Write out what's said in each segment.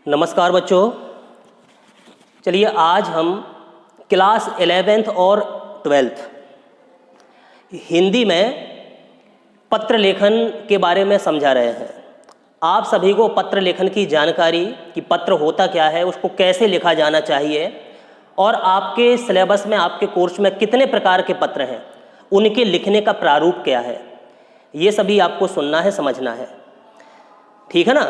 नमस्कार बच्चों। चलिए आज हम क्लास 11th और 12th हिंदी में पत्र लेखन के बारे में समझा रहे हैं। आप सभी को पत्र लेखन की जानकारी कि पत्र होता क्या है, उसको कैसे लिखा जाना चाहिए और आपके सिलेबस में, आपके कोर्स में कितने प्रकार के पत्र हैं, उनके लिखने का प्रारूप क्या है, ये सभी आपको सुनना है, समझना है। ठीक है ना।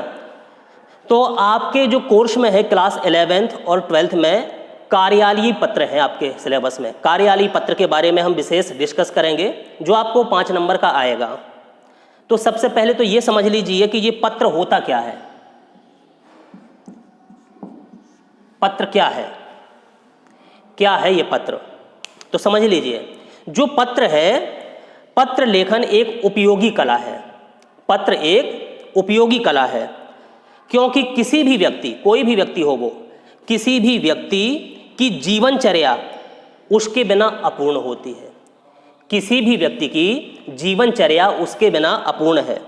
तो आपके जो कोर्स में है क्लास 11th और 12th में कार्यालयीय पत्र है। आपके सिलेबस में कार्यालयीय पत्र के बारे में हम विशेष डिस्कस करेंगे, जो आपको 5 नंबर का आएगा। तो सबसे पहले तो ये समझ लीजिए कि ये पत्र होता क्या है। पत्र क्या है, क्या है ये पत्र, तो समझ लीजिए। जो पत्र है, पत्र लेखन एक उपयोगी कला है। पत्र एक उपयोगी कला है, क्योंकि किसी भी व्यक्ति, कोई भी व्यक्ति हो वो, किसी भी व्यक्ति की जीवनचर्या उसके बिना अपूर्ण होती है। किसी भी व्यक्ति की जीवनचर्या उसके बिना अपूर्ण है।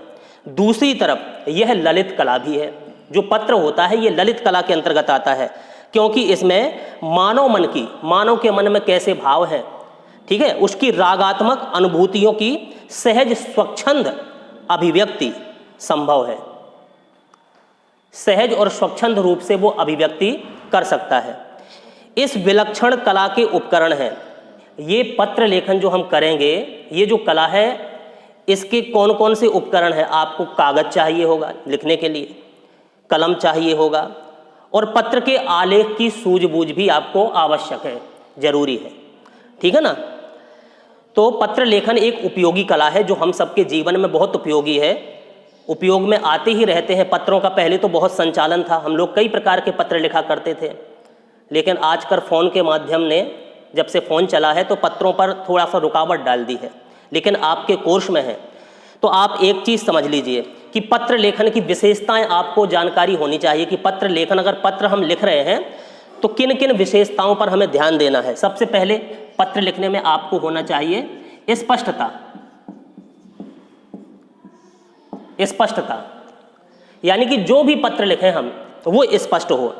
दूसरी तरफ यह ललित कला भी है। जो पत्र होता है ये ललित कला के अंतर्गत आता है, क्योंकि इसमें मानव के मन में कैसे भाव हैं, ठीक है, उसकी रागात्मक अनुभूतियों की सहज स्वच्छंद अभिव्यक्ति संभव है। सहज और स्वच्छंद रूप से वो अभिव्यक्ति कर सकता है। इस विलक्षण कला के उपकरण हैं ये पत्र लेखन जो हम करेंगे। ये जो कला है, इसके कौन कौन से उपकरण हैं? आपको कागज चाहिए होगा लिखने के लिए, कलम चाहिए होगा, और पत्र के आलेख की सूझबूझ भी आपको आवश्यक है, जरूरी है। ठीक है ना। तो पत्र लेखन एक उपयोगी कला है जो हम सबके जीवन में बहुत उपयोगी है, उपयोग में आते ही रहते हैं। पत्रों का पहले तो बहुत संचालन था, हम लोग कई प्रकार के पत्र लिखा करते थे, लेकिन आजकल फ़ोन के माध्यम ने, जब से फ़ोन चला है तो पत्रों पर थोड़ा सा रुकावट डाल दी है। लेकिन आपके कोर्स में है तो आप एक चीज़ समझ लीजिए कि पत्र लेखन की विशेषताएं आपको जानकारी होनी चाहिए कि पत्र लेखन, अगर पत्र हम लिख रहे हैं तो किन किन विशेषताओं पर हमें ध्यान देना है। सबसे पहले पत्र लिखने में आपको होना चाहिए स्पष्टता। स्पष्टता यानी कि जो भी पत्र लिखें हम तो वो स्पष्ट हो।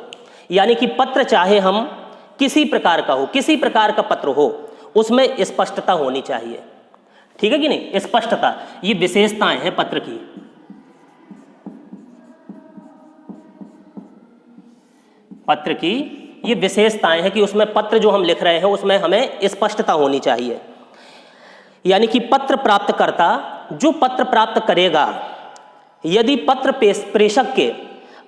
यानी कि पत्र चाहे हम किसी प्रकार का हो, किसी प्रकार का पत्र हो, उसमें स्पष्टता होनी चाहिए। ठीक है कि नहीं। स्पष्टता, ये विशेषताएं हैं पत्र की। पत्र की ये विशेषताएं हैं कि उसमें पत्र जो हम लिख रहे हैं उसमें हमें स्पष्टता होनी चाहिए। यानी कि पत्र प्राप्तकर्ता जो पत्र प्राप्त करेगा, यदि पत्र प्रेषक के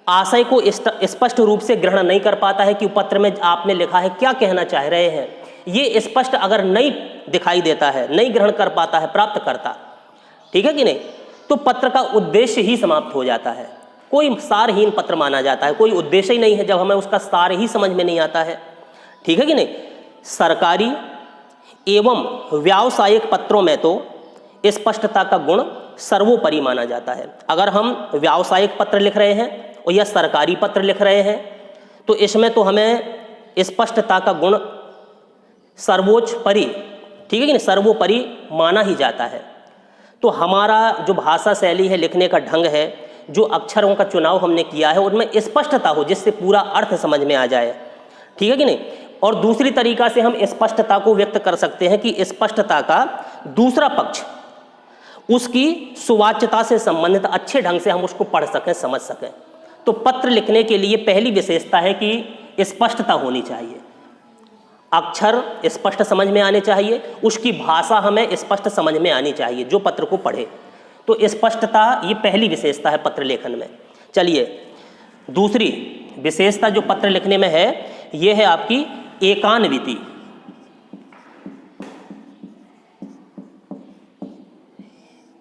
आशय को स्पष्ट रूप से ग्रहण नहीं कर पाता है कि पत्र में आपने लिखा है क्या कहना चाह रहे हैं, ये स्पष्ट अगर नहीं दिखाई देता है, नहीं ग्रहण कर पाता है प्राप्तकर्ता, ठीक है कि नहीं, तो पत्र का उद्देश्य ही समाप्त हो जाता है। कोई सारहीन पत्र माना जाता है। कोई उद्देश्य ही नहीं है जब हमें उसका सार ही समझ में नहीं आता है। ठीक है कि नहीं। सरकारी एवं व्यावसायिक पत्रों में तो स्पष्टता का गुण सर्वोपरि माना जाता है। अगर हम व्यावसायिक पत्र लिख रहे हैं और या सरकारी पत्र लिख रहे हैं तो इसमें तो हमें स्पष्टता का गुण सर्वोच्चपरि, ठीक है कि नहीं, सर्वोपरि माना ही जाता है। तो हमारा जो भाषा शैली है, लिखने का ढंग है, जो अक्षरों का चुनाव हमने किया है, उनमें स्पष्टता हो जिससे पूरा अर्थ समझ में आ जाए। ठीक है कि नहीं। और दूसरी तरीका से हम स्पष्टता को व्यक्त कर सकते हैं कि स्पष्टता का दूसरा पक्ष उसकी सुवाच्यता से संबंधित अच्छे ढंग से हम उसको पढ़ सकें, समझ सकें। तो पत्र लिखने के लिए पहली विशेषता है कि स्पष्टता होनी चाहिए। अक्षर स्पष्ट समझ में आने चाहिए, उसकी भाषा हमें स्पष्ट समझ में आनी चाहिए जो पत्र को पढ़े। तो स्पष्टता ये पहली विशेषता है पत्र लेखन में। चलिए दूसरी विशेषता जो पत्र लिखने में है, ये है आपकी एकान्विति।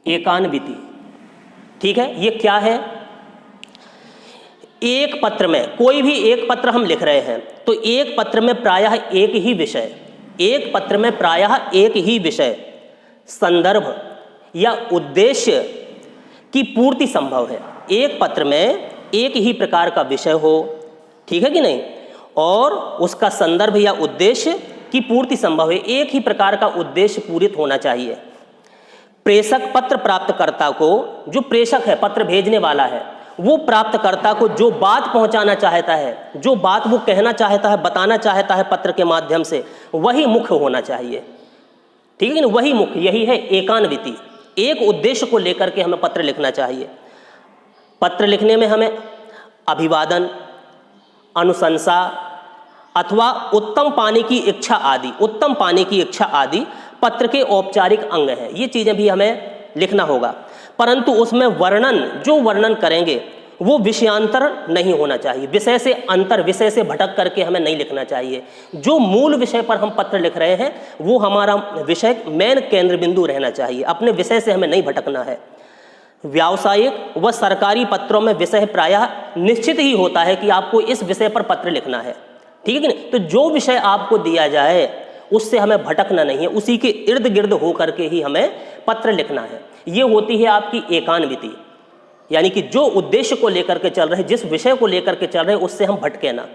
एकान्विति, ठीक है। ये क्या है? एक पत्र में, कोई भी एक पत्र हम लिख रहे हैं तो एक पत्र में प्रायः एक ही विषय, एक पत्र में प्रायः एक ही विषय, संदर्भ या उद्देश्य की पूर्ति संभव है। एक पत्र में एक ही प्रकार का विषय हो, ठीक है कि नहीं, और उसका संदर्भ या उद्देश्य की पूर्ति संभव है। एक ही प्रकार का उद्देश्य पूरित होना चाहिए। प्रेषक पत्र प्राप्तकर्ता को, जो प्रेषक है, पत्र भेजने वाला है, वो प्राप्तकर्ता को जो बात पहुंचाना चाहता है, जो बात वो कहना चाहता है, बताना चाहता है पत्र के माध्यम से, वही मुख्य होना चाहिए। ठीक है ना, वही मुख्य, यही है एकान्विति। एक उद्देश्य को लेकर के हमें पत्र लिखना चाहिए। पत्र लिखने में हमें अभिवादन, अनुशंसा अथवा उत्तम पाने की इच्छा आदि, उत्तम पाने की इच्छा आदि पत्र के औपचारिक अंग हैं। ये चीज़ें भी हमें लिखना होगा, परंतु उसमें वर्णन, जो वर्णन करेंगे वो विषयांतर नहीं होना चाहिए। विषय से अंतर, विषय से भटक करके हमें नहीं लिखना चाहिए। जो मूल विषय पर हम पत्र लिख रहे हैं वो हमारा विषय मेन केंद्र बिंदु रहना चाहिए। अपने विषय से हमें नहीं भटकना है। व्यावसायिक व सरकारी पत्रों में विषय प्रायः निश्चित ही होता है कि आपको इस विषय पर पत्र लिखना है। ठीक है कि नहीं? तो जो विषय आपको दिया जाए उससे हमें भटकना नहीं है, उसी के इर्द गिर्द होकर के ही हमें पत्र लिखना है। ये होती है आपकी एकान्विति, यानी कि जो उद्देश्य को लेकर के चल रहे, जिस विषय को लेकर के चल रहे, उससे हम भटके ना।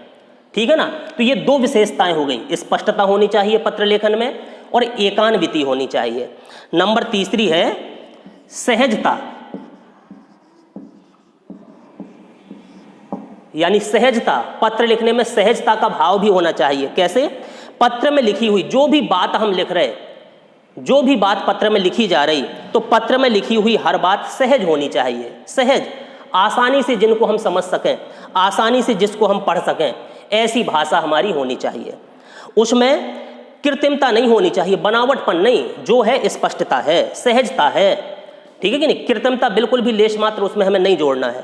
ठीक है ना? तो ये दो विशेषताएं हो गई, स्पष्टता होनी चाहिए पत्र लेखन में और एकान्विति होनी चाहिए। नंबर तीसरी है सहजता, यानी सहजता। पत्र लिखने में सहजता का भाव भी होना चाहिए। कैसे? पत्र में लिखी हुई जो भी बात हम लिख रहे, जो भी बात पत्र में लिखी जा रही, तो पत्र में लिखी हुई हर बात सहज होनी चाहिए। सहज, आसानी से जिनको हम समझ सकें, आसानी से जिसको हम पढ़ सकें, ऐसी भाषा हमारी होनी चाहिए। उसमें कृत्रिमता नहीं होनी चाहिए, बनावटपन नहीं, जो है स्पष्टता है, सहजता है। ठीक है कि नहीं? कृत्रिमता बिल्कुल भी लेश मात्र उसमें हमें नहीं जोड़ना है।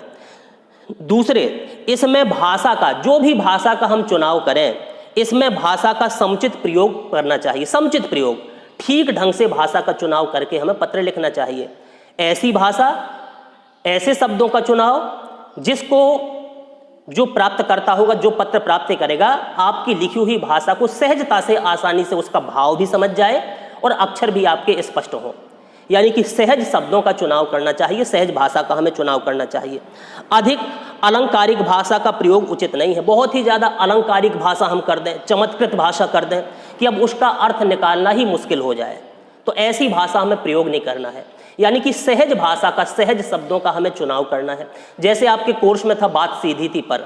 दूसरे, इसमें भाषा का, जो भी भाषा का हम चुनाव करें, इसमें भाषा का समुचित प्रयोग करना चाहिए। समुचित प्रयोग, ठीक ढंग से भाषा का चुनाव करके हमें पत्र लिखना चाहिए। ऐसी भाषा, ऐसे शब्दों का चुनाव जिसको जो प्राप्त करता होगा, जो पत्र प्राप्त करेगा, आपकी लिखी हुई भाषा को सहजता से, आसानी से उसका भाव भी समझ जाए और अक्षर भी आपके स्पष्ट हो। यानी कि सहज शब्दों का चुनाव करना चाहिए, सहज भाषा का हमें चुनाव करना चाहिए। अधिक अलंकारिक भाषा का प्रयोग उचित नहीं है। बहुत ही ज़्यादा अलंकारिक भाषा हम कर दें, चमत्कृत भाषा कर दें कि अब उसका अर्थ निकालना ही मुश्किल हो जाए, तो ऐसी भाषा हमें प्रयोग नहीं करना है। यानी कि सहज भाषा का, सहज शब्दों का हमें चुनाव करना है। जैसे आपके कोर्स में था बात सीधी थी पर,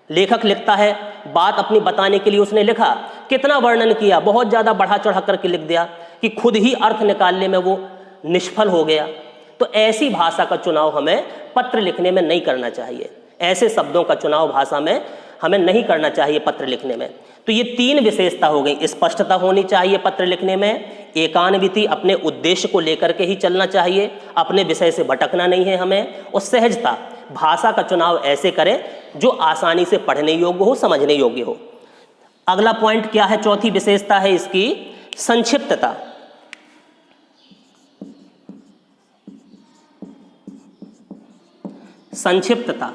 लेखक लिखता है, बात अपनी बताने के लिए उसने लिखा, कितना वर्णन किया, बहुत ज़्यादा बढ़ा चढ़ा करके लिख दिया कि खुद ही अर्थ निकालने में वो निष्फल हो गया। तो ऐसी भाषा का चुनाव हमें पत्र लिखने में नहीं करना चाहिए। ऐसे शब्दों का चुनाव भाषा में हमें नहीं करना चाहिए पत्र लिखने में। तो ये तीन विशेषता हो गई। स्पष्टता होनी चाहिए पत्र लिखने में, एकान्विति, अपने उद्देश्य को लेकर के ही चलना चाहिए, अपने विषय से भटकना नहीं है हमें, और सहजता, भाषा का चुनाव ऐसे करें जो आसानी से पढ़ने योग्य हो, समझने योग्य हो। अगला पॉइंट क्या है? चौथी विशेषता है इसकी संक्षिप्तता। संक्षिप्तता,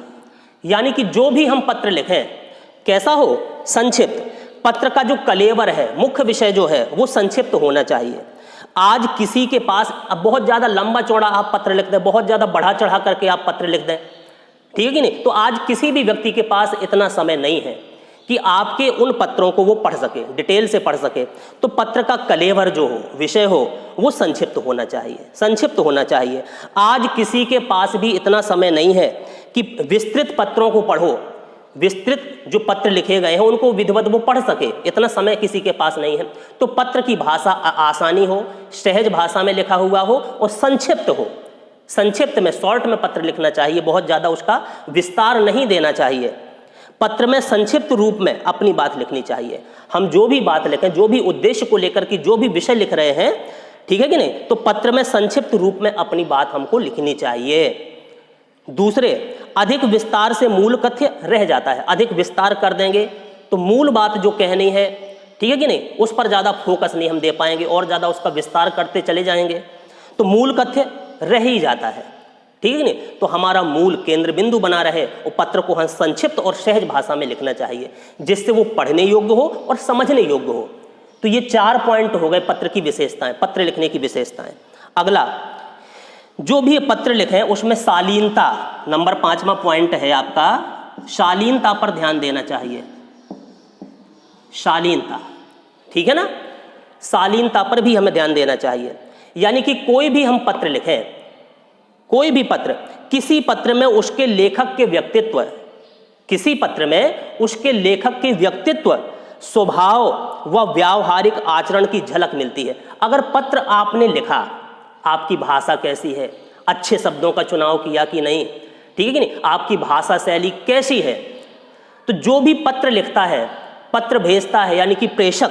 यानी कि जो भी हम पत्र लिखें कैसा हो? संक्षिप्त। पत्र का जो कलेवर है, मुख्य विषय जो है, वो संक्षिप्त होना चाहिए। आज किसी के पास अब बहुत ज़्यादा लंबा चौड़ा आप पत्र लिख दें, बहुत ज़्यादा बढ़ा चढ़ा करके आप पत्र लिख दें, ठीक है कि नहीं? तो आज किसी भी व्यक्ति के पास इतना समय नहीं है कि आपके उन पत्रों को वो पढ़ सके, डिटेल से पढ़ सके। तो पत्र का कलेवर जो हो, विषय हो, वो संक्षिप्त होना चाहिए, संक्षिप्त होना चाहिए। आज किसी के पास भी इतना समय नहीं है कि विस्तृत पत्रों को पढ़ो, विस्तृत जो पत्र लिखे गए हैं उनको विधिवत वो पढ़ सके, इतना समय किसी के पास नहीं है। तो पत्र की भाषा आसानी हो, सहज भाषा में लिखा हुआ हो और संक्षिप्त हो। संक्षिप्त में, शॉर्ट में पत्र लिखना चाहिए, बहुत ज़्यादा उसका विस्तार नहीं देना चाहिए। पत्र में संक्षिप्त रूप में अपनी बात लिखनी चाहिए। हम जो भी बात लिखें, जो भी उद्देश्य को लेकर के जो भी विषय लिख रहे हैं, ठीक है कि नहीं, तो पत्र में संक्षिप्त रूप में अपनी बात हमको लिखनी चाहिए। दूसरे, अधिक विस्तार से मूल कथ्य रह जाता है। अधिक विस्तार कर देंगे तो मूल बात जो कहनी है, ठीक है कि नहीं, उस पर ज़्यादा फोकस नहीं हम दे पाएंगे और ज़्यादा उसका विस्तार करते चले जाएंगे तो मूल कथ्य रह ही जाता है, ठीक है नहीं। तो हमारा मूल केंद्र बिंदु बना रहे और पत्र को हम संक्षिप्त और सहज भाषा में लिखना चाहिए, जिससे वो पढ़ने योग्य हो और समझने योग्य हो। तो ये 4 पॉइंट हो गए पत्र की विशेषताएं, पत्र लिखने की विशेषताएं। अगला, जो भी पत्र लिखें उसमें शालीनता, नंबर 5वां पॉइंट है आपका, शालीनता पर ध्यान देना चाहिए। शालीनता, ठीक है ना, शालीनता पर भी हमें ध्यान देना चाहिए। यानी कि कोई भी हम पत्र लिखें, कोई भी पत्र, किसी पत्र में उसके लेखक के व्यक्तित्व, किसी पत्र में उसके लेखक के व्यक्तित्व, स्वभाव व व्यावहारिक आचरण की झलक मिलती है। अगर पत्र आपने लिखा, आपकी भाषा कैसी है, अच्छे शब्दों का चुनाव किया कि नहीं, ठीक है कि नहीं, आपकी भाषा शैली कैसी है, तो जो भी पत्र लिखता है, पत्र भेजता है यानी कि प्रेषक,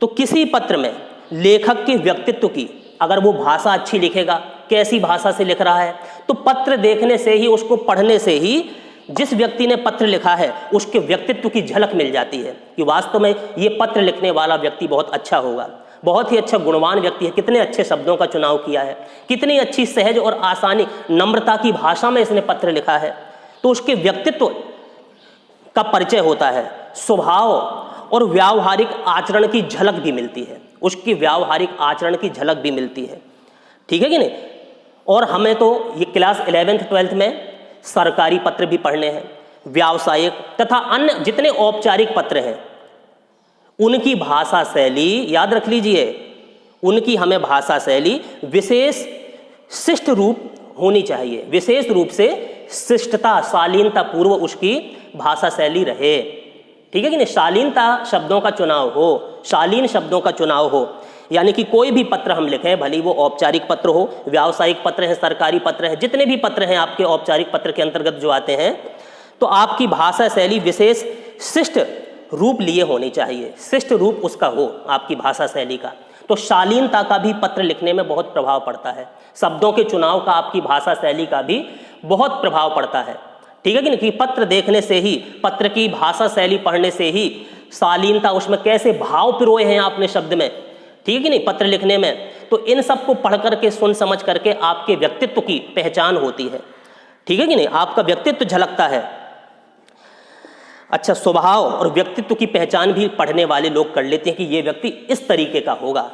तो किसी पत्र में लेखक के व्यक्तित्व की, अगर वो भाषा अच्छी लिखेगा, कैसी भाषा से लिख रहा है, तो पत्र देखने से ही, उसको पढ़ने से ही जिस व्यक्ति ने पत्र लिखा है उसके व्यक्तित्व की झलक मिल जाती है कि वास्तव में ये पत्र लिखने वाला व्यक्ति बहुत अच्छा होगा, बहुत ही अच्छा गुणवान व्यक्ति है, कितने अच्छे शब्दों का चुनाव किया है, कितनी अच्छी सहज और आसानी, नम्रता की भाषा में इसने पत्र लिखा है। तो उसके व्यक्तित्व का परिचय होता है, स्वभाव और व्यावहारिक आचरण की झलक भी मिलती है, उसकी व्यावहारिक आचरण की झलक भी मिलती है, ठीक है कि नहीं। और हमें तो ये क्लास 11th 12th में सरकारी पत्र भी पढ़ने हैं, व्यावसायिक तथा अन्य जितने औपचारिक पत्र हैं उनकी भाषा शैली याद रख लीजिए, उनकी हमें भाषा शैली विशेष शिष्ट रूप होनी चाहिए, विशेष रूप से शिष्टता, शालीनता पूर्व उसकी भाषा शैली रहे, ठीक है कि नहीं। शालीनता शब्दों का चुनाव हो, शालीन शब्दों का चुनाव हो, यानी कि कोई भी पत्र हम लिखें, भले वो औपचारिक पत्र हो, व्यावसायिक पत्र है, सरकारी पत्र है, जितने भी पत्र हैं आपके औपचारिक पत्र के अंतर्गत जो आते हैं, तो आपकी भाषा शैली विशेष शिष्ट रूप लिए होनी चाहिए, शिष्ट रूप उसका हो आपकी भाषा शैली का। तो शालीनता का भी पत्र लिखने में बहुत प्रभाव पड़ता है, शब्दों के चुनाव का आपकी भाषा शैली का भी बहुत प्रभाव पड़ता है, ठीक है कि नहीं। कि पत्र देखने से ही, पत्र की भाषा शैली पढ़ने से ही शालीनता, उसमें कैसे भाव पिरोए हैं आपने शब्द में, ठीक है कि नहीं, पत्र लिखने में, तो इन सब को पढ़ करके, सुन समझ करके आपके व्यक्तित्व की पहचान होती है, ठीक है कि नहीं, आपका व्यक्तित्व झलकता है। अच्छा, स्वभाव और व्यक्तित्व की पहचान भी पढ़ने वाले लोग कर लेते हैं कि ये व्यक्ति इस तरीके का होगा,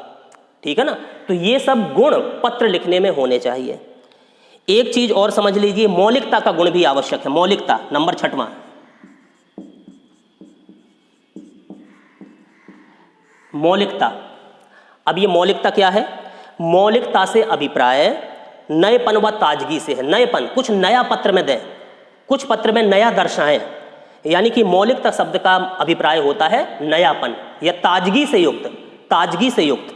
ठीक है ना। तो ये सब गुण पत्र लिखने में होने चाहिए। एक चीज और समझ लीजिए, मौलिकता का गुण भी आवश्यक है। मौलिकता नंबर 6वां, मौलिकता। अब ये मौलिकता क्या है? मौलिकता से अभिप्राय नएपन व ताजगी से है। नएपन, कुछ नया पत्र में दें, कुछ पत्र में नया दर्शाएं, यानी कि मौलिकता शब्द का अभिप्राय होता है नयापन या ताजगी से युक्त, ताजगी से युक्त।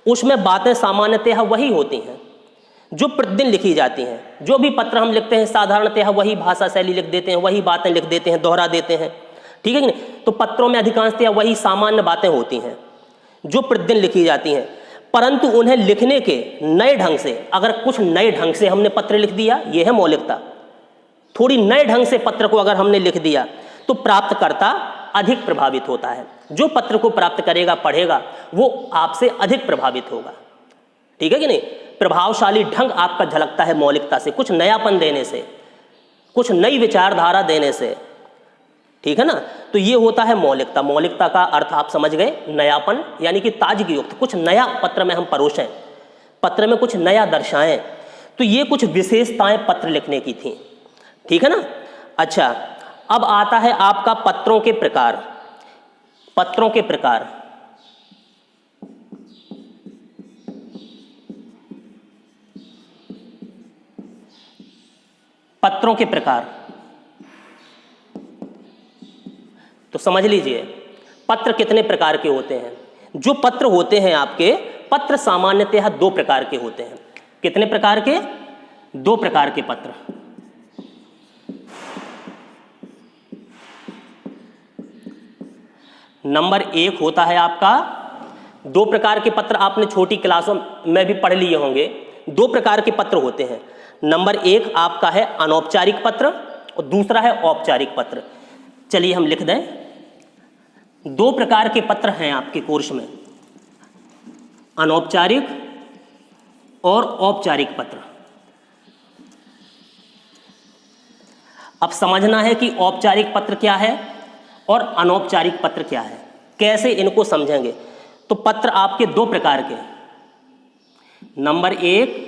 उसमें बातें सामान्यतः वही होती हैं जो प्रतिदिन लिखी जाती हैं। जो भी पत्र हम लिखते हैं साधारणतः वही भाषा शैली लिख देते हैं, वही बातें लिख देते हैं, दोहरा देते हैं, ठीक है कि नहीं। तो पत्रों में अधिकांशतः वही सामान्य बातें होती हैं जो प्रतिदिन लिखी जाती हैं, परंतु उन्हें लिखने के नए ढंग से, अगर कुछ नए ढंग से हमने पत्र लिख दिया, यह है मौलिकता। थोड़ी नए ढंग से पत्र को अगर हमने लिख दिया तो प्राप्तकर्ता अधिक प्रभावित होता है। जो पत्र को प्राप्त करेगा, पढ़ेगा, वो आपसे अधिक प्रभावित होगा, ठीक है कि नहीं। प्रभावशाली ढंग आपका झलकता है मौलिकता से, कुछ नयापन देने से, कुछ नई विचारधारा देने से, ठीक है ना। तो ये होता है मौलिकता। मौलिकता का अर्थ आप समझ गए, नयापन यानी कि ताजगी युक्त, कुछ नया पत्र में हम परोसें, पत्र में कुछ नया दर्शाएं। तो ये कुछ विशेषताएं पत्र लिखने की थी, ठीक है ना। अच्छा, अब आता है आपका पत्रों के प्रकार। पत्रों के प्रकार, पत्रों के प्रकार तो समझ लीजिए पत्र कितने प्रकार के होते हैं। जो पत्र होते हैं आपके, पत्र सामान्यतः 2 प्रकार के होते हैं। कितने प्रकार के? 2 प्रकार के पत्र। नंबर 1 होता है आपका, 2 प्रकार के पत्र आपने छोटी क्लासों में भी पढ़ लिए होंगे। 2 प्रकार के पत्र होते हैं। नंबर 1 आपका है अनौपचारिक पत्र और दूसरा है औपचारिक पत्र। चलिए हम लिख दें, 2 प्रकार के पत्र हैं आपके कोर्स में, अनौपचारिक और औपचारिक पत्र। अब समझना है कि औपचारिक पत्र क्या है और अनौपचारिक पत्र क्या है, कैसे इनको समझेंगे। तो पत्र आपके 2 प्रकार के। नंबर 1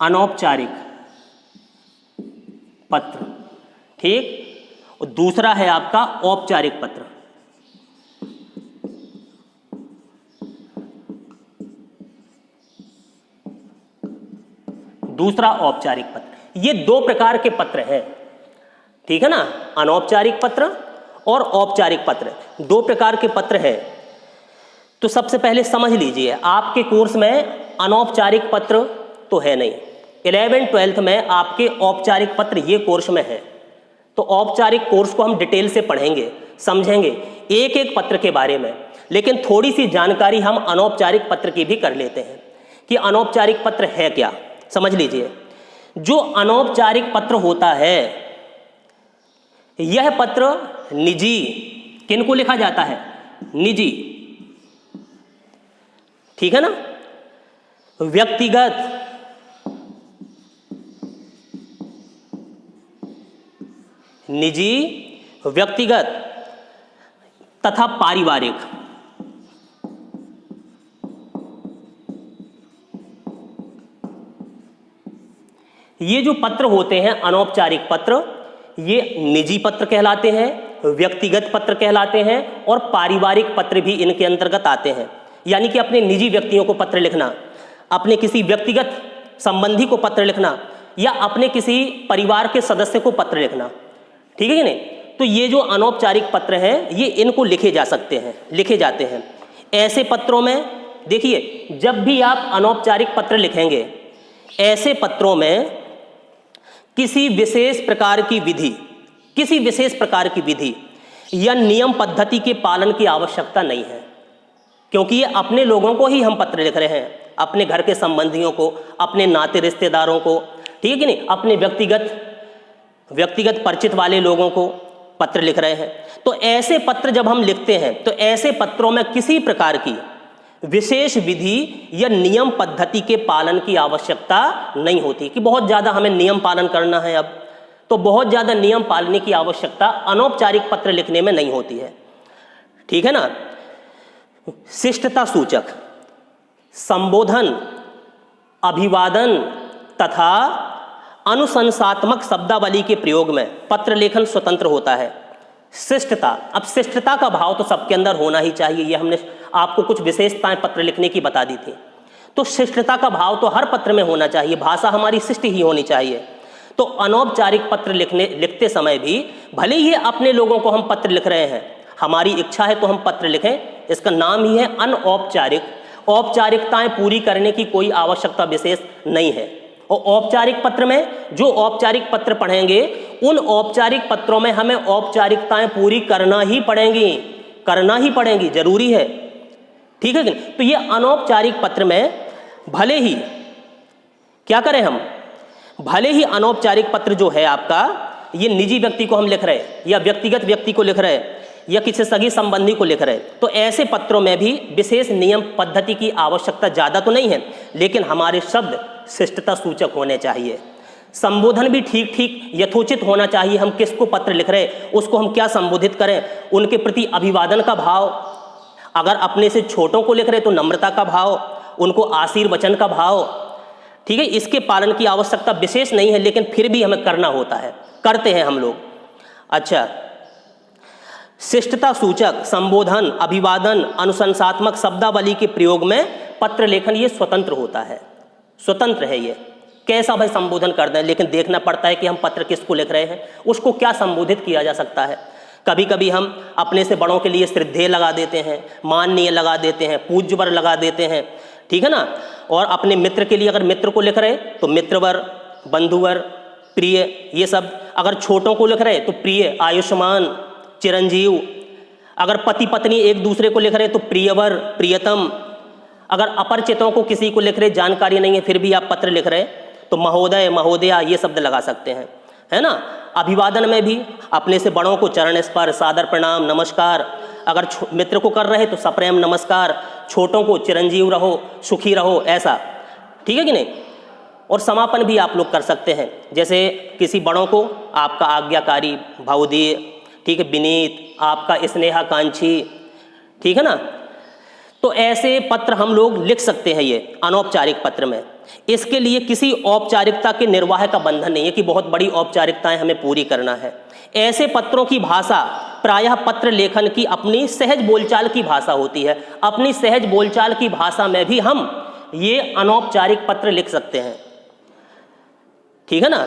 अनौपचारिक पत्र, ठीक, और दूसरा है आपका औपचारिक पत्र। दूसरा औपचारिक पत्र। ये दो प्रकार के पत्र हैं, ठीक है ना, अनौपचारिक पत्र और औपचारिक पत्र, दो प्रकार के पत्र हैं। तो सबसे पहले समझ लीजिए, आपके कोर्स में अनौपचारिक पत्र तो है नहीं, 11th-12th में आपके औपचारिक पत्र ये कोर्स में है। तो औपचारिक कोर्स को हम डिटेल से पढ़ेंगे, समझेंगे एक एक पत्र के बारे में, लेकिन थोड़ी सी जानकारी हम अनौपचारिक पत्र की भी कर लेते हैं कि अनौपचारिक पत्र है क्या। समझ लीजिए, जो अनौपचारिक पत्र होता है, यह पत्र निजी, किनको लिखा जाता है, निजी, ठीक है ना, व्यक्तिगत, निजी, व्यक्तिगत तथा पारिवारिक, ये जो पत्र होते हैं अनौपचारिक पत्र, ये निजी पत्र कहलाते हैं, व्यक्तिगत पत्र कहलाते हैं और पारिवारिक पत्र भी इनके अंतर्गत आते हैं। यानी कि अपने निजी व्यक्तियों को पत्र लिखना, अपने किसी व्यक्तिगत संबंधी को पत्र लिखना, या अपने किसी परिवार के सदस्य को पत्र लिखना, ठीक है कि नहीं। तो ये जो अनौपचारिक पत्र हैं, ये इनको लिखे जा सकते हैं, लिखे जाते हैं। ऐसे पत्रों में देखिए, जब भी आप अनौपचारिक पत्र लिखेंगे, ऐसे पत्रों में किसी विशेष प्रकार की विधि, किसी विशेष प्रकार की विधि या नियम पद्धति के पालन की आवश्यकता नहीं है, क्योंकि ये अपने लोगों को ही हम पत्र लिख रहे हैं, अपने घर के संबंधियों को, अपने नाते रिश्तेदारों को, ठीक है कि नहीं, अपने व्यक्तिगत परिचित वाले लोगों को पत्र लिख रहे हैं। तो ऐसे पत्र जब हम लिखते हैं, तो ऐसे पत्रों में किसी प्रकार की विशेष विधि या नियम पद्धति के पालन की आवश्यकता नहीं होती कि बहुत ज़्यादा हमें नियम पालन करना है। अब तो बहुत ज़्यादा नियम पालने की आवश्यकता अनौपचारिक पत्र लिखने में नहीं होती है, ठीक है ना। शिष्टता सूचक, संबोधन, अभिवादन तथा अनुशंसात्मक शब्दावली के प्रयोग में पत्र लेखन स्वतंत्र होता है। शिष्टता, अब शिष्टता का भाव तो सबके अंदर होना ही चाहिए, ये हमने आपको कुछ विशेषताएं पत्र लिखने की बता दी थी। तो शिष्टता का भाव तो हर पत्र में होना चाहिए, भाषा हमारी शिष्ट ही होनी चाहिए। तो अनौपचारिक पत्र लिखते समय भी भले ही अपने लोगों को हम पत्र लिख रहे हैं, हमारी इच्छा है तो हम पत्र लिखें, इसका नाम ही है अनौपचारिक। औपचारिकताएं पूरी करने की कोई आवश्यकता विशेष नहीं है। और औपचारिक पत्र में, जो औपचारिक पत्र पढ़ेंगे, उन औपचारिक पत्रों में हमें औपचारिकताएं पूरी करना ही पड़ेंगी, जरूरी है, ठीक है कि नहीं। तो ये अनौपचारिक पत्र में भले ही क्या करें हम, भले ही अनौपचारिक पत्र जो है आपका, ये निजी व्यक्ति को हम लिख रहे हैं या व्यक्तिगत व्यक्ति को लिख रहे हैं या किसी सगी संबंधी को लिख रहे हैं, तो ऐसे पत्रों में भी विशेष नियम पद्धति की आवश्यकता ज़्यादा तो नहीं है, लेकिन हमारे शब्द शिष्टता सूचक होने चाहिए। संबोधन भी ठीक ठीक यथोचित होना चाहिए। हम किसको पत्र लिख रहे हैं, उसको हम क्या संबोधित करें, उनके प्रति अभिवादन का भाव, अगर अपने से छोटों को लिख रहे तो नम्रता का भाव, उनको आशीर्वचन का भाव, ठीक है। इसके पालन की आवश्यकता विशेष नहीं है, लेकिन फिर भी हमें करना होता है, करते हैं हम लोग। अच्छा, शिष्टता सूचक, संबोधन, अभिवादन, अनुशंसात्मक शब्दावली के प्रयोग में पत्र लेखन ये स्वतंत्र होता है, स्वतंत्र है। ये कैसा भाई संबोधन कर दें, लेकिन देखना पड़ता है कि हम पत्र किसको लिख रहे हैं, उसको क्या संबोधित किया जा सकता है। कभी कभी हम अपने से बड़ों के लिए श्रद्धेय लगा देते हैं, माननीय लगा देते हैं, पूज्यवर लगा देते हैं, ठीक है ना। और अपने मित्र के लिए अगर मित्र को लिख रहे तो मित्रवर, बंधुवर, प्रिय, ये सब। अगर छोटों को लिख रहे तो प्रिय, आयुष्मान, चिरंजीव। अगर पति पत्नी एक दूसरे को लिख रहे तो प्रियवर, प्रियतम। अगर अपरिचितों को किसी को लिख रहे, जानकारी नहीं है, फिर भी आप पत्र लिख रहे तो महोदय, महोदया, ये शब्द लगा सकते हैं, है ना। अभिवादन में भी अपने से बड़ों को चरण स्पर्श, सादर प्रणाम, नमस्कार। अगर मित्र को कर रहे तो सप्रेम नमस्कार, छोटों को चिरंजीव रहो, सुखी रहो, ऐसा, ठीक है कि नहीं। और समापन भी आप लोग कर सकते हैं, जैसे किसी बड़ों को आपका आज्ञाकारी, भावदीय, ठीक है, विनीत, आपका स्नेहाकांक्षी, ठीक है ना। तो ऐसे पत्र हम लोग लिख सकते हैं ये अनौपचारिक पत्र में। इसके लिए किसी औपचारिकता के निर्वाह का बंधन नहीं है कि बहुत बड़ी औपचारिकताएं हमें पूरी करना है। ऐसे पत्रों की भाषा प्रायः पत्र लेखन की अपनी सहज बोलचाल की भाषा होती है। अपनी सहज बोलचाल की भाषा में भी हम ये अनौपचारिक पत्र लिख सकते हैं, ठीक है ना।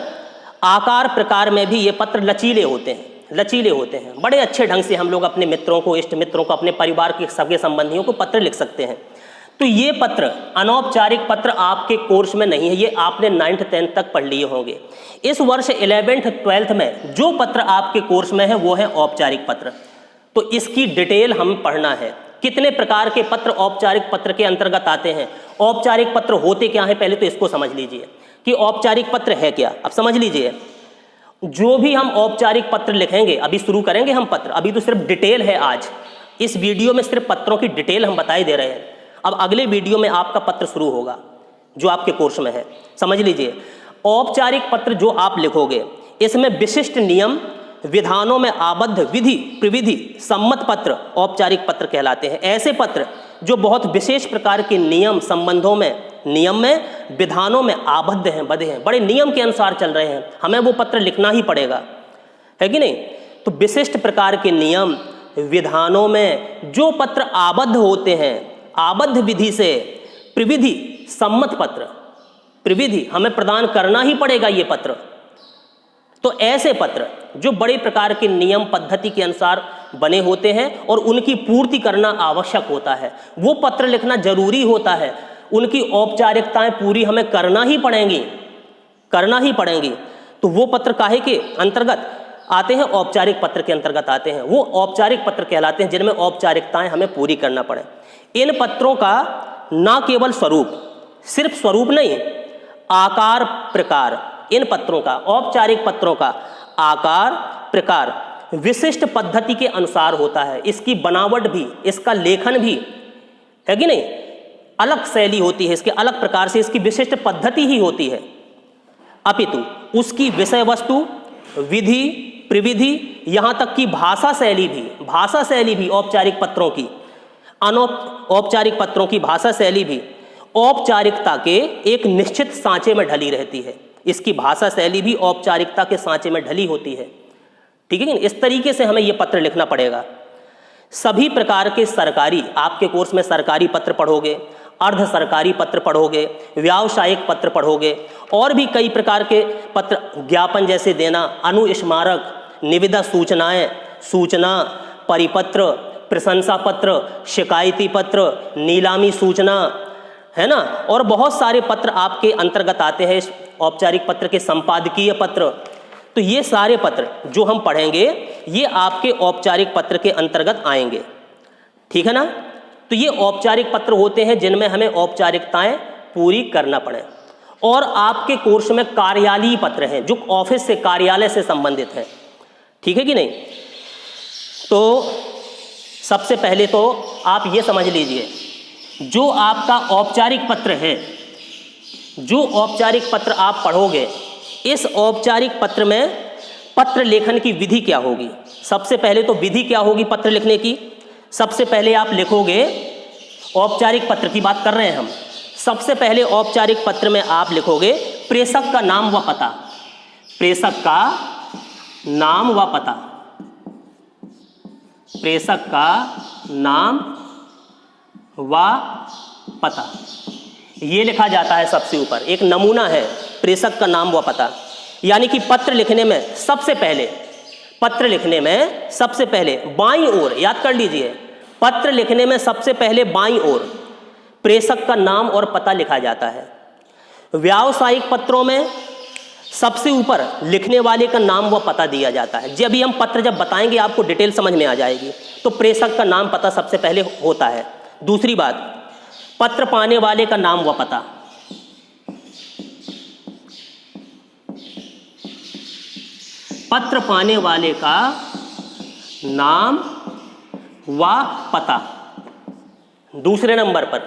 आकार प्रकार में भी ये पत्र लचीले होते हैं, लचीले होते हैं। बड़े अच्छे ढंग से हम लोग अपने मित्रों को, इष्ट मित्रों को, अपने परिवार के सगे संबंधियों को पत्र लिख सकते हैं। तो ये पत्र, अनौपचारिक पत्र आपके कोर्स में नहीं है, ये आपने 9th 10th तक पढ़ लिए होंगे। इस वर्ष 11th 12th में जो पत्र आपके कोर्स में है वो है औपचारिक पत्र। तो इसकी डिटेल हम पढ़ना है। कितने प्रकार के पत्र औपचारिक पत्र के अंतर्गत आते हैं, औपचारिक पत्र होते क्या है, पहले तो इसको समझ लीजिए कि औपचारिक पत्र है क्या। अब समझ लीजिए, जो भी हम औपचारिक पत्र लिखेंगे, अभी शुरू करेंगे हम पत्र, अभी तो सिर्फ डिटेल है। आज इस वीडियो में सिर्फ पत्रों की डिटेल हम बताई दे रहे हैं। अब अगले वीडियो में आपका पत्र शुरू होगा जो आपके कोर्स में है। समझ लीजिए, औपचारिक पत्र जो आप लिखोगे इसमें विशिष्ट नियम विधानों में आबद्ध विधि प्रविधि सम्मत पत्र औपचारिक पत्र कहलाते हैं। ऐसे पत्र जो बहुत विशेष प्रकार के नियम संबंधों में, नियम में, विधानों में आबद्ध हैं, बधे हैं, बड़े नियम के अनुसार चल रहे हैं, हमें वो पत्र लिखना ही पड़ेगा, है कि नहीं। तो विशिष्ट प्रकार के नियम विधानों में जो पत्र आबद्ध होते हैं, आबद्ध विधि से, प्रविधि सम्मत पत्र, प्रविधि हमें प्रदान करना ही पड़ेगा ये पत्र। तो ऐसे पत्र जो बड़े प्रकार के नियम पद्धति के अनुसार बने होते हैं और उनकी पूर्ति करना आवश्यक होता है, वो पत्र लिखना जरूरी होता है। उनकी औपचारिकताएं पूरी हमें करना ही पड़ेंगी, करना ही पड़ेंगी। तो वो पत्र काहे के अंतर्गत आते हैं, औपचारिक पत्र के अंतर्गत आते हैं। वो औपचारिक पत्र कहलाते हैं जिनमें औपचारिकताएं हमें पूरी करना पड़े। इन पत्रों का ना केवल स्वरूप, सिर्फ स्वरूप नहीं, आकार प्रकार, इन पत्रों का, औपचारिक पत्रों का आकार प्रकार विशिष्ट पद्धति के अनुसार होता है। इसकी बनावट भी, इसका लेखन भी, है कि नहीं, अलग शैली होती है इसके, अलग प्रकार से इसकी विशिष्ट पद्धति ही होती है। अपितु उसकी विषय वस्तु, विधि प्रविधि, यहाँ तक कि भाषा शैली भी, भाषा शैली भी औपचारिक पत्रों की, अनौपचारिक पत्रों की भाषा शैली भी औपचारिकता के एक निश्चित सांचे में ढली रहती है। इसकी भाषा शैली भी औपचारिकता के सांचे में ढली होती है, ठीक है। इस तरीके से हमें यह पत्र लिखना पड़ेगा। सभी प्रकार के सरकारी, आपके कोर्स में सरकारी पत्र पढ़ोगे, अर्ध सरकारी पत्र पढ़ोगे, व्यावसायिक पत्र पढ़ोगे, और भी कई प्रकार के पत्र, ज्ञापन जैसे देना, अनुस्मारक, निविदा सूचनाएं, सूचना, परिपत्र, प्रशंसा पत्र, शिकायती पत्र, नीलामी सूचना, है ना, और बहुत सारे पत्र आपके अंतर्गत आते हैं इस औपचारिक पत्र के। संपादकीय पत्र, तो ये सारे पत्र जो हम पढ़ेंगे ये आपके औपचारिक पत्र के अंतर्गत आएंगे, ठीक है ना। तो ये औपचारिक पत्र होते हैं जिनमें हमें औपचारिकताएं पूरी करना पड़े। और आपके कोर्स में कार्यालयीय पत्र हैं जो ऑफिस से, कार्यालय से संबंधित हैं, ठीक है कि नहीं। तो सबसे पहले तो आप ये समझ लीजिए, जो आपका औपचारिक पत्र है, जो औपचारिक पत्र आप पढ़ोगे, इस औपचारिक पत्र में पत्र लेखन की विधि क्या होगी। सबसे पहले तो विधि क्या होगी पत्र लिखने की। सबसे पहले आप लिखोगे, औपचारिक पत्र की बात कर रहे हैं हम, सबसे पहले औपचारिक पत्र में आप लिखोगे प्रेषक का नाम व पता, प्रेषक का नाम व पता, प्रेषक का नाम व पता, ये लिखा जाता है सबसे ऊपर। एक नमूना है प्रेषक का नाम व पता। यानी कि पत्र लिखने में सबसे पहले, पत्र लिखने में सबसे पहले बाईं ओर, याद कर लीजिए, पत्र लिखने में सबसे पहले बाईं ओर प्रेषक का नाम और पता लिखा जाता है। व्यावसायिक पत्रों में सबसे ऊपर लिखने वाले का नाम व पता दिया जाता है। जब भी हम पत्र जब बताएंगे आपको डिटेल समझ में आ जाएगी। तो प्रेषक का नाम पता सबसे पहले होता है। दूसरी बात, पत्र पाने वाले का नाम व पता, पत्र पाने वाले का नाम व पता दूसरे नंबर पर,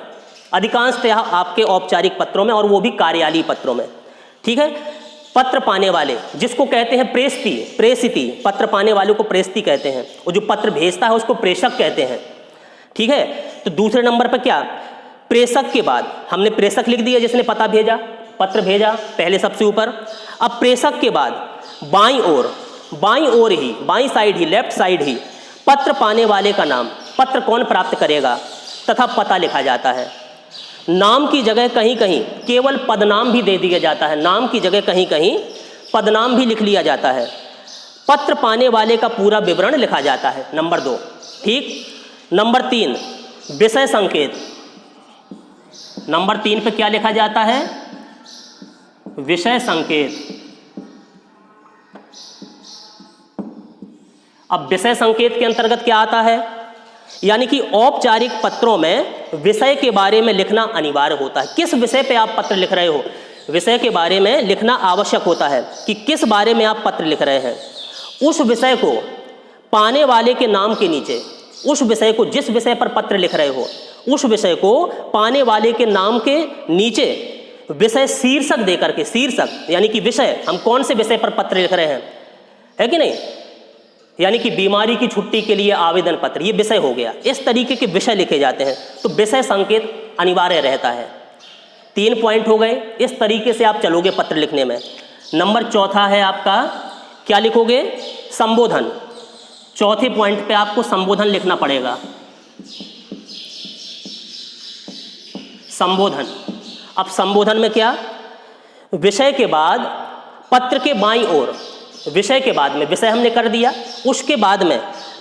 अधिकांशतः आपके औपचारिक पत्रों में और वो भी कार्यालयीय पत्रों में, ठीक है। पत्र पाने वाले जिसको कहते हैं प्रेषिती, प्रेषिती, पत्र पाने वाले को प्रेषिती कहते हैं, और जो पत्र भेजता है उसको प्रेषक कहते हैं, ठीक है। तो दूसरे नंबर पर क्या, प्रेषक के बाद हमने प्रेषक लिख दिया जिसने पता भेजा, पत्र भेजा पहले सबसे ऊपर। अब प्रेषक के बाद बाईं ओर, बाईं ओर ही, बाईं साइड ही, लेफ्ट साइड ही पत्र पाने वाले का नाम, पत्र कौन प्राप्त करेगा तथा पता लिखा जाता है। नाम की जगह कहीं कहीं केवल पदनाम भी दे दिया जाता है, नाम की जगह कहीं कहीं पदनाम भी लिख लिया जाता है। पत्र पाने वाले का पूरा विवरण लिखा जाता है, नंबर 2। ठीक। नंबर 3 विषय संकेत। नंबर 3 पे क्या लिखा जाता है? विषय संकेत। अब विषय संकेत के अंतर्गत क्या आता है? यानी कि औपचारिक पत्रों में विषय के बारे में लिखना अनिवार्य होता है। किस विषय पे आप पत्र लिख रहे हो, विषय के बारे में लिखना आवश्यक होता है कि किस बारे में आप पत्र लिख रहे हैं। उस विषय को पाने वाले के नाम के नीचे, उस विषय को, जिस विषय पर पत्र लिख रहे हो, उस विषय को पाने वाले के नाम के नीचे विषय शीर्षक देकर के, शीर्षक यानी कि विषय, हम कौन से विषय पर पत्र लिख रहे हैं, है कि नहीं, यानी कि बीमारी की छुट्टी के लिए आवेदन पत्र, ये विषय हो गया। इस तरीके के विषय लिखे जाते हैं, तो विषय संकेत अनिवार्य रहता है। 3 पॉइंट हो गए। इस तरीके से आप चलोगे पत्र लिखने में। नंबर 4 है आपका, क्या लिखोगे? संबोधन। चौथे पॉइंट पे आपको संबोधन लिखना पड़ेगा। संबोधन। अब संबोधन में क्या? विषय के बाद पत्र के बाईं ओर, विषय के बाद में, विषय हमने कर दिया, उसके बाद में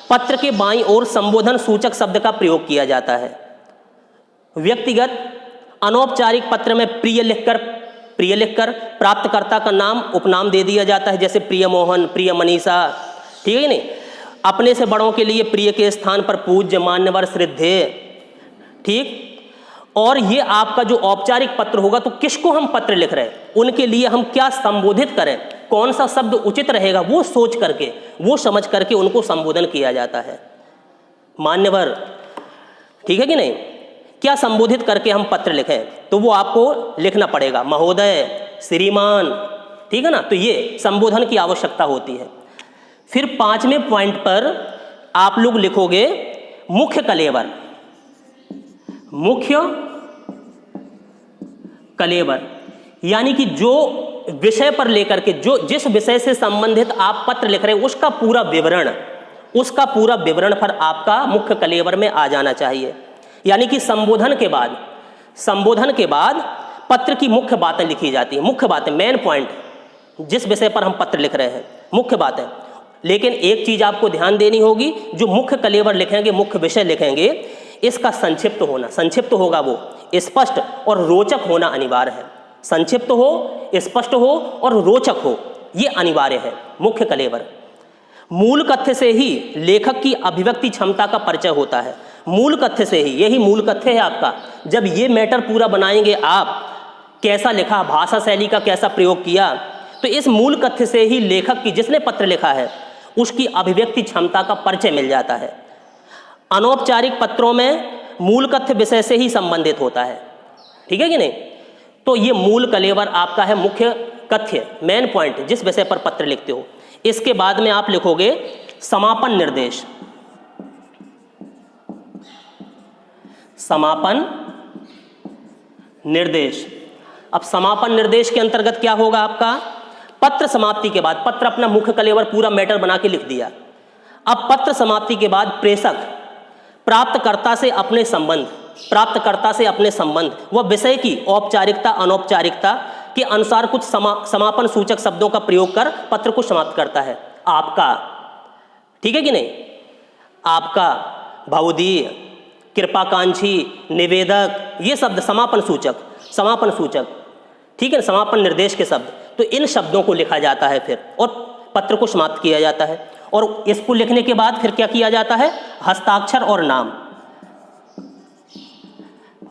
पत्र के बाईं ओर संबोधन सूचक शब्द का प्रयोग किया जाता है। व्यक्तिगत अनौपचारिक पत्र में प्रिय लिखकर प्राप्तकर्ता का नाम उपनाम दे दिया जाता है, जैसे प्रिय मोहन, प्रिय मनीषा, ठीक है नहीं। अपने से बड़ों के लिए प्रिय के स्थान पर पूज्य, मान्यवर, श्रद्धेय, ठीक। और ये आपका जो औपचारिक पत्र होगा, तो किसको हम पत्र लिख रहे हैं, उनके लिए हम क्या संबोधित करें, कौन सा शब्द उचित रहेगा, वो सोच करके, वो समझ करके उनको संबोधन किया जाता है। मान्यवर, ठीक है कि नहीं, क्या संबोधित करके हम पत्र लिखें, तो वो आपको लिखना पड़ेगा। महोदय, श्रीमान, ठीक है ना। तो ये संबोधन की आवश्यकता होती है। फिर 5वें पॉइंट पर आप लोग लिखोगे मुख्य कलेवर। मुख्य कलेवर यानी कि जो विषय पर लेकर के, जो जिस विषय से संबंधित आप पत्र लिख रहे हैं, उसका पूरा विवरण, उसका पूरा विवरण पर आपका मुख्य कलेवर में आ जाना चाहिए। यानी कि संबोधन के बाद पत्र की मुख्य बातें लिखी जाती हैं। मुख्य बातें, मेन पॉइंट, जिस विषय पर हम पत्र लिख रहे हैं, मुख्य बातें। लेकिन एक चीज आपको ध्यान देनी होगी, जो मुख्य कलेवर लिखेंगे, मुख्य विषय लिखेंगे, इसका संक्षिप्त होना, संक्षिप्त होगा वो, स्पष्ट और रोचक होना अनिवार्य है। संक्षिप्त हो, स्पष्ट हो और रोचक हो, ये अनिवार्य है। मुख्य कलेवर। मूल कथ्य से ही लेखक की अभिव्यक्ति क्षमता का परिचय होता है। मूल कथ्य से ही, यही मूल कथ्य है आपका। जब ये मैटर पूरा बनाएंगे आप, कैसा लिखा, भाषा शैली का कैसा प्रयोग किया, तो इस मूल कथ्य से ही लेखक की, जिसने पत्र लिखा है, उसकी अभिव्यक्ति क्षमता का परिचय मिल जाता है। अनौपचारिक पत्रों में मूल कथ्य विषय से ही संबंधित होता है, ठीक है कि नहीं। तो ये मूल कलेवर आपका है, मुख्य कथ्य, मेन पॉइंट, जिस विषय पर पत्र लिखते हो। इसके बाद में आप लिखोगे समापन निर्देश। समापन निर्देश। अब समापन निर्देश के अंतर्गत क्या होगा आपका? पत्र समाप्ति के बाद, पत्र अपना मुख्य कलेवर पूरा मैटर बना के लिख दिया। अब पत्र समाप्ति के बाद प्रेषक प्राप्तकर्ता से अपने संबंध व विषय की औपचारिकता अनौपचारिकता के अनुसार कुछ समापन सूचक शब्दों का प्रयोग कर पत्र को समाप्त करता है। आपका, ठीक है कि नहीं, आपका, बहुधीय, कृपाकांक्षी, निवेदक, ये शब्द समापन सूचक, ठीक है, समापन निर्देश के शब्द। तो इन शब्दों को लिखा जाता है फिर, और पत्र को समाप्त किया जाता है। और इसको लिखने के बाद फिर क्या किया जाता है? हस्ताक्षर और नाम।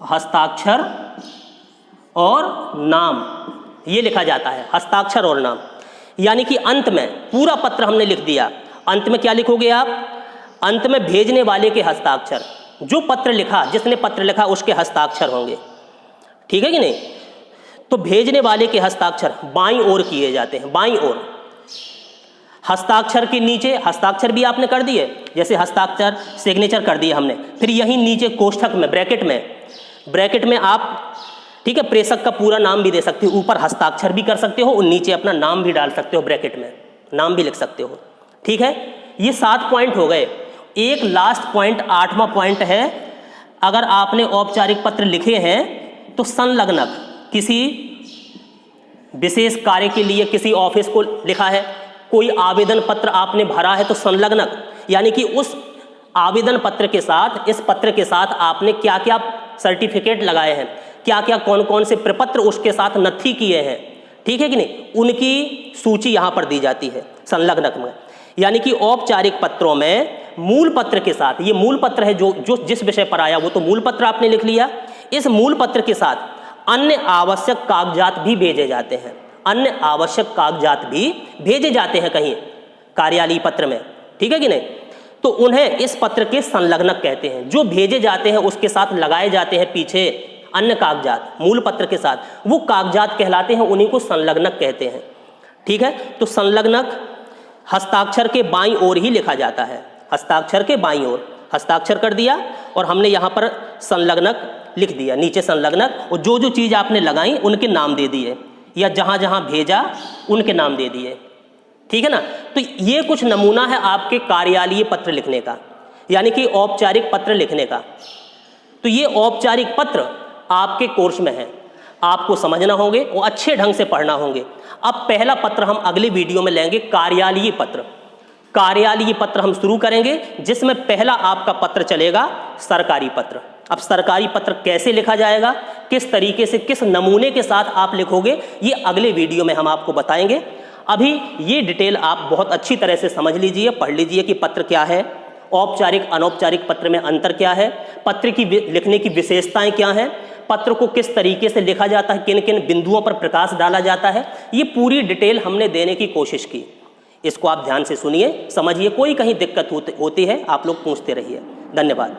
हस्ताक्षर और नाम, ये लिखा जाता है, हस्ताक्षर और नाम। यानी कि अंत में पूरा पत्र हमने लिख दिया, अंत में क्या लिखोगे आप? अंत में भेजने वाले के हस्ताक्षर, जो पत्र लिखा, जिसने पत्र लिखा, उसके हस्ताक्षर होंगे, ठीक है कि नहीं। तो भेजने वाले के हस्ताक्षर बाईं ओर किए जाते हैं, बाईं ओर। हस्ताक्षर के नीचे, हस्ताक्षर भी आपने कर दिए, जैसे हस्ताक्षर सिग्नेचर कर दिए हमने, फिर यहीं नीचे कोष्ठक में, ब्रैकेट में आप, ठीक है, प्रेषक का पूरा नाम भी दे सकते हो, ऊपर हस्ताक्षर भी कर सकते हो और नीचे अपना नाम भी डाल सकते हो, ब्रैकेट में नाम भी लिख सकते हो, ठीक है। ये 7 पॉइंट हो गए। एक लास्ट पॉइंट, 8वां पॉइंट है, अगर आपने औपचारिक पत्र लिखे हैं तो संलग्नक किसी विशेष कार्य के लिए किसी ऑफिस को लिखा है, कोई आवेदन पत्र आपने भरा है तो संलग्नक यानी कि उस आवेदन पत्र के साथ, इस पत्र के साथ आपने क्या क्या सर्टिफिकेट लगाए हैं, क्या क्या कौन कौन से प्रपत्र उसके साथ नथी किए हैं, ठीक है कि नहीं, उनकी सूची यहाँ पर दी जाती है संलग्नक में। यानी कि औपचारिक पत्रों में मूल पत्र के साथ, ये मूल पत्र है जो जिस विषय पर आया वो तो मूल पत्र आपने लिख लिया, इस मूल पत्र के साथ अन्य आवश्यक कागजात भी भेजे जाते हैं, अन्य आवश्यक कागजात भी भेजे जाते हैं कहीं कार्यालयीय पत्र में, ठीक है कि नहीं। तो उन्हें इस पत्र के संलग्नक कहते हैं। जो भेजे जाते हैं उसके साथ लगाए जाते हैं पीछे अन्य कागजात मूल पत्र के साथ, वो कागजात कहलाते हैं, उन्हीं को संलग्नक कहते हैं, ठीक है। तो संलग्नक हस्ताक्षर के बाईं ओर ही लिखा जाता है, हस्ताक्षर के बाईं ओर हस्ताक्षर कर दिया और हमने यहाँ पर संलग्नक लिख दिया, नीचे संलग्नक, और जो जो चीज़ आपने लगाई उनके नाम दे दिए या जहाँ जहाँ भेजा उनके नाम दे दिए, ठीक है ना। तो ये कुछ नमूना है आपके कार्यालयीय पत्र लिखने का, यानी कि औपचारिक पत्र लिखने का। तो ये औपचारिक पत्र आपके कोर्स में है, आपको समझना होंगे और अच्छे ढंग से पढ़ना होंगे। अब पहला पत्र हम अगले वीडियो में लेंगे, कार्यालयीय पत्र। कार्यालयीय पत्र हम शुरू करेंगे, जिसमें पहला आपका पत्र चलेगा सरकारी पत्र। अब सरकारी पत्र कैसे लिखा जाएगा, किस तरीके से, किस नमूने के साथ आप लिखोगे, ये अगले वीडियो में हम आपको बताएंगे। अभी ये डिटेल आप बहुत अच्छी तरह से समझ लीजिए, पढ़ लीजिए कि पत्र क्या है, औपचारिक अनौपचारिक पत्र में अंतर क्या है, पत्र की लिखने की विशेषताएं क्या हैं, पत्र को किस तरीके से लिखा जाता है, किन किन बिंदुओं पर प्रकाश डाला जाता है, ये पूरी डिटेल हमने देने की कोशिश की। इसको आप ध्यान से सुनिए, समझिए, कोई कहीं दिक्कत होती है आप लोग पूछते रहिए। धन्यवाद।